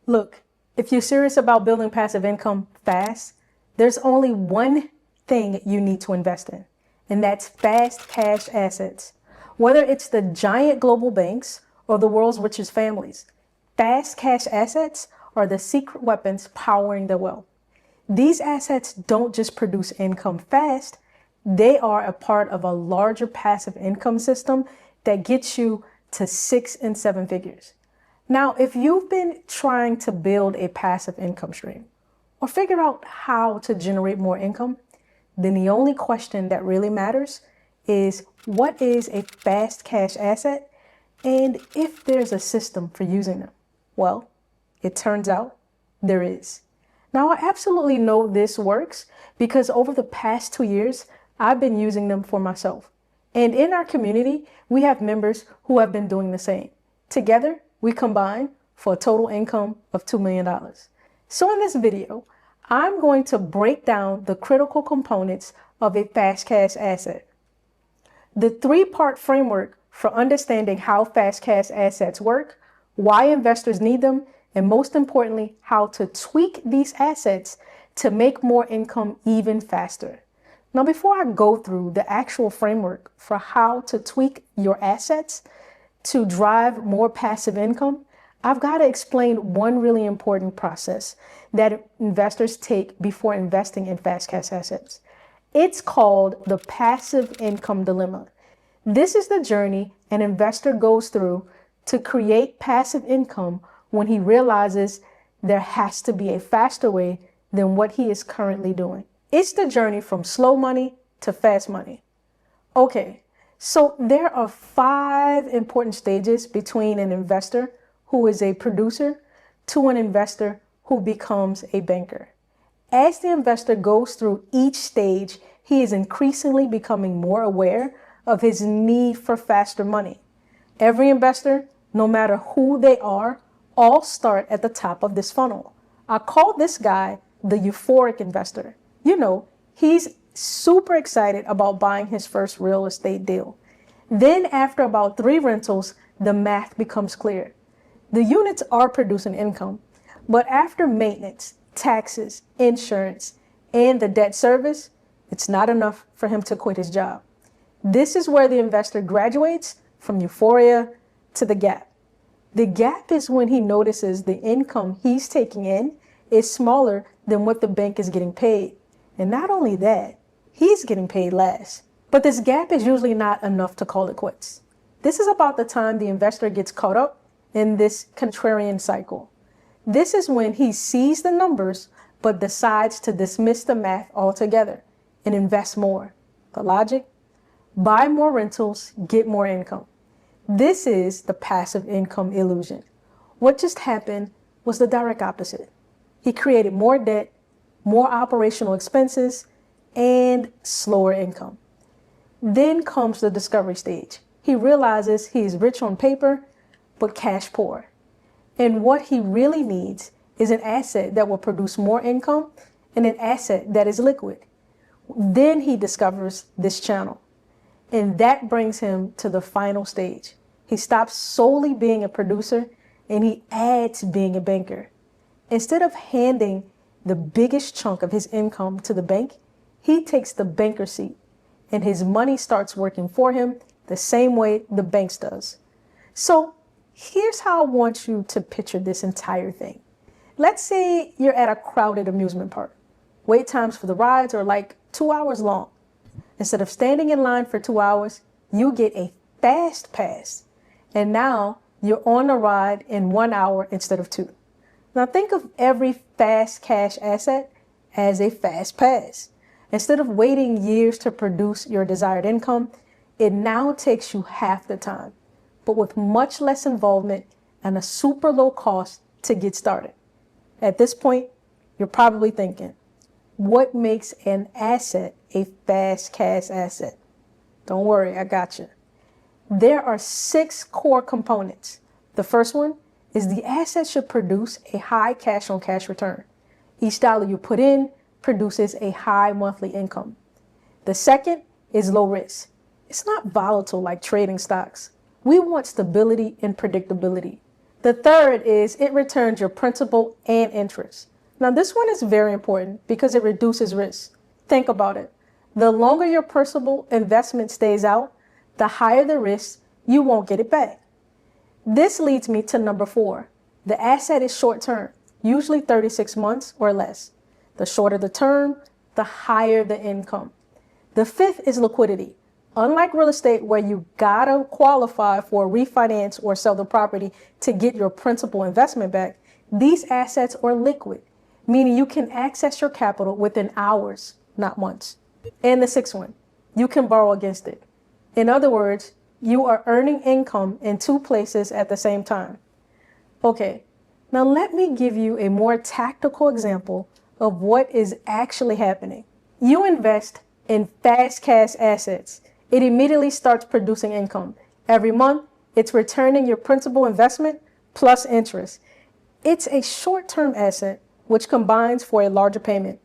Look, if you're serious about building passive income fast, there's only one thing you need to invest in, and that's fast cash assets. Whether it's the giant global banks or the world's richest families, fast cash assets are the secret weapons powering their wealth. These assets don't just produce income fast, they are a part of a larger passive income system that gets you to 6 and 7 figures. Now, if you've been trying to build a passive income stream or figure out how to generate more income, then the only question that really matters is what is a fast cash asset and if there's a system for using them. Well, it turns out there is. Now, I absolutely know this works because over the past 2 years, I've been using them for myself. And in our community, we have members who have been doing the same. Together, we combine for a total income of $2 million. So in this video, I'm going to break down the critical components of a fast cash asset. The 3-part framework for understanding how fast cash assets work, why investors need them, and most importantly, how to tweak these assets to make more income even faster. Now, before I go through the actual framework for how to tweak your assets to drive more passive income, I've got to explain one really important process that investors take before investing in fast cash assets. It's called the passive income dilemma. This is the journey an investor goes through to create passive income when he realizes there has to be a faster way than what he is currently doing. It's the journey from slow money to fast money. Okay, so there are 5 important stages between an investor who is a producer to an investor who becomes a banker. As the investor goes through each stage, he is increasingly becoming more aware of his need for faster money. Every investor, no matter who they are, all start at the top of this funnel. I call this guy the euphoric investor. You know, he's super excited about buying his first real estate deal. Then after about 3 rentals, the math becomes clear. The units are producing income, but after maintenance, taxes, insurance, and the debt service, it's not enough for him to quit his job. This is where the investor graduates from euphoria to the gap. The gap is when he notices the income he's taking in is smaller than what the bank is getting paid. And not only that, he's getting paid less. But this gap is usually not enough to call it quits. This is about the time the investor gets caught up in this contrarian cycle. This is when he sees the numbers but decides to dismiss the math altogether and invest more. The logic? Buy more rentals, get more income. This is the passive income illusion. What just happened was the direct opposite. He created more debt, more operational expenses, and slower income. Then comes the discovery stage. He realizes he is rich on paper, but cash poor. And what he really needs is an asset that will produce more income and an asset that is liquid. Then he discovers this channel. And that brings him to the final stage. He stops solely being a producer and he adds being a banker. Instead of handing the biggest chunk of his income to the bank, he takes the banker seat and his money starts working for him the same way the banks does. So here's how I want you to picture this entire thing. Let's say you're at a crowded amusement park. Wait times for the rides are like 2 hours long. Instead of standing in line for 2 hours, you get a fast pass. And now you're on a ride in 1 hour instead of 2. Now think of every fast cash asset as a fast pass. Instead of waiting years to produce your desired income, it now takes you half the time, but with much less involvement and a super low cost to get started. At this point, you're probably thinking, what makes an asset a fast cash asset? Don't worry, I got you. There are 6 core components. The first one is the asset should produce a high cash on cash return. Each dollar you put in produces a high monthly income. The second is low risk. It's not volatile like trading stocks. We want stability and predictability. The third is it returns your principal and interest. Now, this one is very important because it reduces risk. Think about it. The longer your principal investment stays out, the higher the risk you won't get it back. This leads me to number 4. The asset is short term, usually 36 months or less. The shorter the term, the higher the income. The fifth is liquidity. Unlike real estate, where you gotta qualify for a refinance or sell the property to get your principal investment back, these assets are liquid, meaning you can access your capital within hours, not months. And the sixth one, you can borrow against it. In other words, you are earning income in 2 places at the same time. Okay, now let me give you a more tactical example of what is actually happening. You invest in fast cash assets. It immediately starts producing income. Every month, it's returning your principal investment plus interest. It's a short-term asset which combines for a larger payment.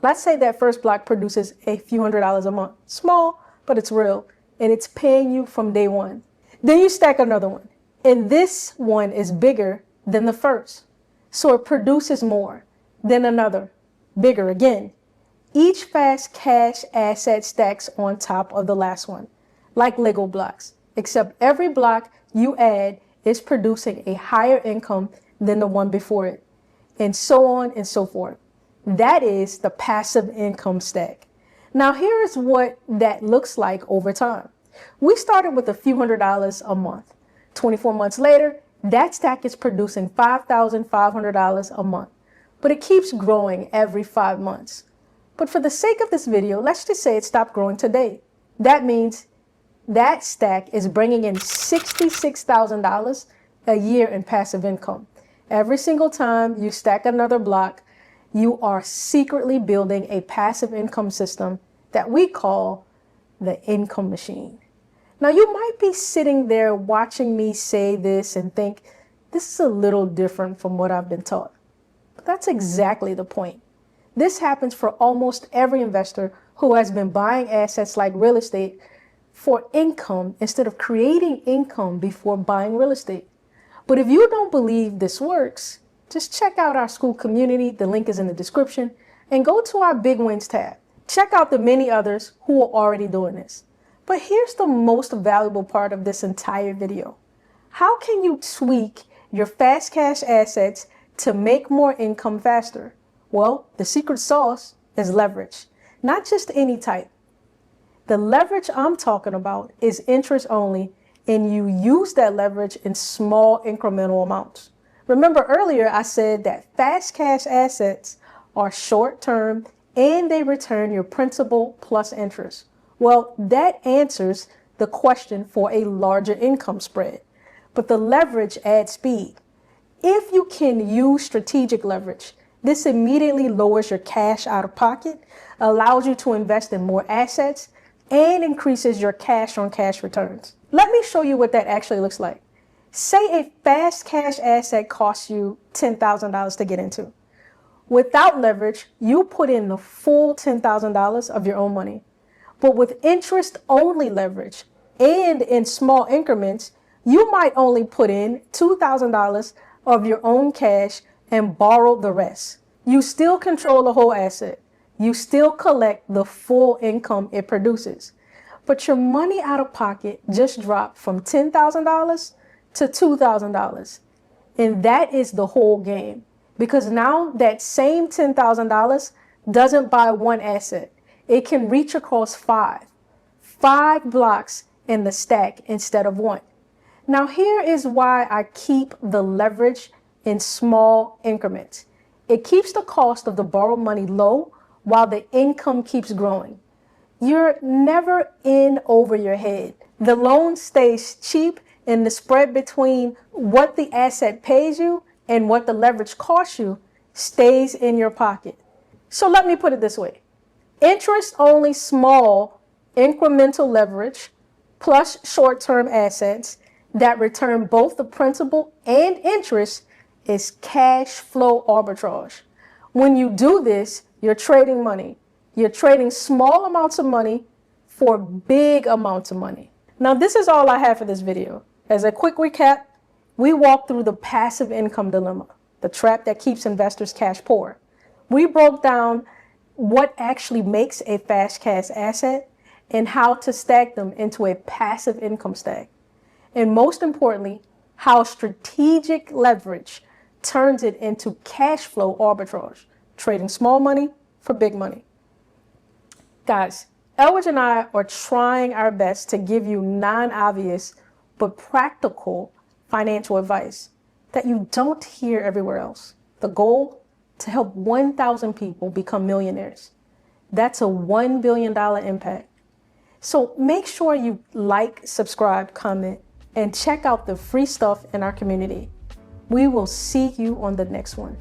Let's say that first block produces a few $100s a month. Small, but it's real, and it's paying you from day one. Then you stack another one, and this one is bigger than the first. So it produces more. Then another, bigger again. Each fast cash asset stacks on top of the last one, like Lego blocks, except every block you add is producing a higher income than the one before it, and so on and so forth. That is the passive income stack. Now, here is what that looks like over time. We started with a few $100s a month. 24 months later, that stack is producing $5,500 a month, but it keeps growing every 5 months. But for the sake of this video, let's just say it stopped growing today. That means that stack is bringing in $66,000 a year in passive income. Every single time you stack another block, you are secretly building a passive income system that we call the income machine. Now, you might be sitting there watching me say this and think, this is a little different from what I've been taught. But that's exactly the point. This happens for almost every investor who has been buying assets like real estate for income instead of creating income before buying real estate. But if you don't believe this works, just check out our school community. The link is in the description, and go to our Big Wins tab. Check out the many others who are already doing this. But here's the most valuable part of this entire video. How can you tweak your fast cash assets to make more income faster? Well, the secret sauce is leverage, not just any type. The leverage I'm talking about is interest only, and you use that leverage in small incremental amounts. Remember earlier I said that fast cash assets are short term and they return your principal plus interest. Well, that answers the question for a larger income spread. But the leverage adds speed. If you can use strategic leverage, this immediately lowers your cash out of pocket, allows you to invest in more assets, and increases your cash on cash returns. Let me show you what that actually looks like. Say a fast cash asset costs you $10,000 to get into. Without leverage, you put in the full $10,000 of your own money. But with interest-only leverage and in small increments, you might only put in $2,000 of your own cash and borrow the rest. You still control the whole asset. You still collect the full income it produces. But your money out of pocket just dropped from $10,000 to $2,000. And that is the whole game. Because now that same $10,000 doesn't buy one asset. It can reach across five blocks in the stack instead of one. Now, here is why I keep the leverage in small increments. It keeps the cost of the borrowed money low while the income keeps growing. You're never in over your head. The loan stays cheap, and the spread between what the asset pays you and what the leverage costs you stays in your pocket. So let me put it this way. Interest only small incremental leverage plus short-term assets that return both the principal and interest is cash flow arbitrage. When you do this, you're trading money. You're trading small amounts of money for big amounts of money. Now, this is all I have for this video. As a quick recap, We walked through the passive income dilemma, the trap that keeps investors cash poor. We broke down what actually makes a fast cash asset and how to stack them into a passive income stack. And most importantly, how strategic leverage turns it into cash flow arbitrage, trading small money for big money. Guys, Elridge and I are trying our best to give you non-obvious but practical financial advice that you don't hear everywhere else. The goal? To help 1,000 people become millionaires. That's a $1 billion impact. So make sure you like, subscribe, comment, and check out the free stuff in our community. We will see you on the next one.